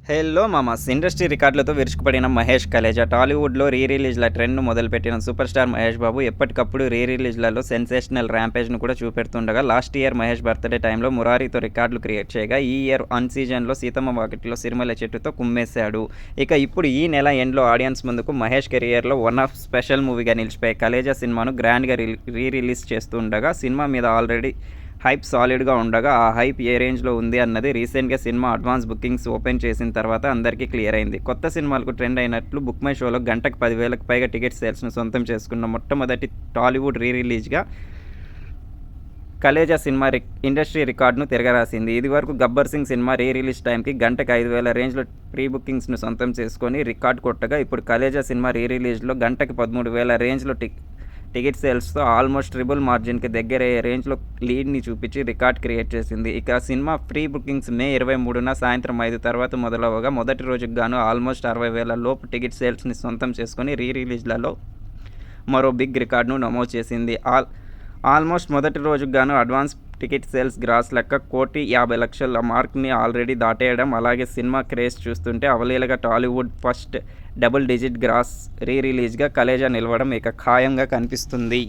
హేల్లో మామాస్ industry రికార్డులతో విరుచుకుపడిన Mahesh Khaleja టాలీవుడ్లో రీ రిలీజ్ల ట్రెండ్ను మొదలుపెట్టిన super star Mahesh Babu ఎప్పటికప్పుడు రీ రిలీజ్లలో సెన్సేషనల్ ర్యాంపేజ్ను కూడా చూపెడుతుండగా లాస్ట్ ఇయర్ మహేష్ బర్త్డే టైంలో మురారితో రికార్డులు క్రియేట్ చేయగా ఈ ఇయర్ అన్ సీజన్లో సీతమ్మ వాకిట్లో సిరిమల్లె చెట్టుతో కుమ్మేశాడు. ఇక ఇప్పుడు ఈ నెల ఎండ్లో ఆడియన్స్ ముందుకు మహేష్ కెరియర్లో వన్ ఆఫ్ స్పెషల్ మూవీగా నిలిచిపోయే కలేజా సినిమాను గ్రాండ్గా రీ రిలీజ్ చేస్తుండగా సినిమా మీద ఆల్రెడీ హైప్ సాలిడ్గా ఉండగా ఆ హైప్ ఏ రేంజ్లో ఉంది అన్నది రీసెంట్గా సినిమా అడ్వాన్స్ బుకింగ్స్ ఓపెన్ చేసిన తర్వాత అందరికీ క్లియర్ అయింది. కొత్త సినిమాలకు ట్రెండ్ అయినట్లు బుక్ మై షోలో గంటకు 10,000కు పైగా టికెట్ సేల్స్ను సొంతం చేసుకున్న మొట్టమొదటి టాలీవుడ్ రీ రిలీజ్గా కలేజా సినిమా ఇండస్ట్రీ రికార్డును తిరగరాసింది. ఇదివరకు Gabbar Singh cinema re release టైంకి గంటకు 5,000 రేంజ్లో ప్రీ బుకింగ్స్ను సొంతం చేసుకొని రికార్డు కొట్టగా ఇప్పుడు కలేజా సినిమా రీ రిలీజ్లో గంటకి 13,000 రేంజ్లో టికెట్ సేల్స్తో ఆల్మోస్ట్ ట్రిపుల్ మార్జిన్కి దగ్గరయ్యే రేంజ్లో లీడ్ని చూపించి రికార్డ్ క్రియేట్ చేసింది. ఇక సినిమా ప్రీ బుకింగ్స్ మే 23న సాయంత్రం 5 తర్వాత మొదలవగా మొదటి రోజుకు గాను ఆల్మోస్ట్ 60,000 లోపు టికెట్ సేల్స్ని సొంతం చేసుకొని రీ రిలీజ్లలో మరో బిగ్ రికార్డును నమోదు చేసింది. ఆల్మోస్ట్ మొదటి రోజుకు గాను అడ్వాన్స్ టికెట్ సేల్స్ గ్రాస్ లెక్క 1,50,00,000 మార్క్ని ఆల్రెడీ దాటేయడం, అలాగే సినిమా క్రేజ్ చూస్తుంటే అవలీలగా Tollywood first double digit gross రీ రిలీజ్గా కలేజా నిలవడం ఇక ఖాయంగా కనిపిస్తుంది.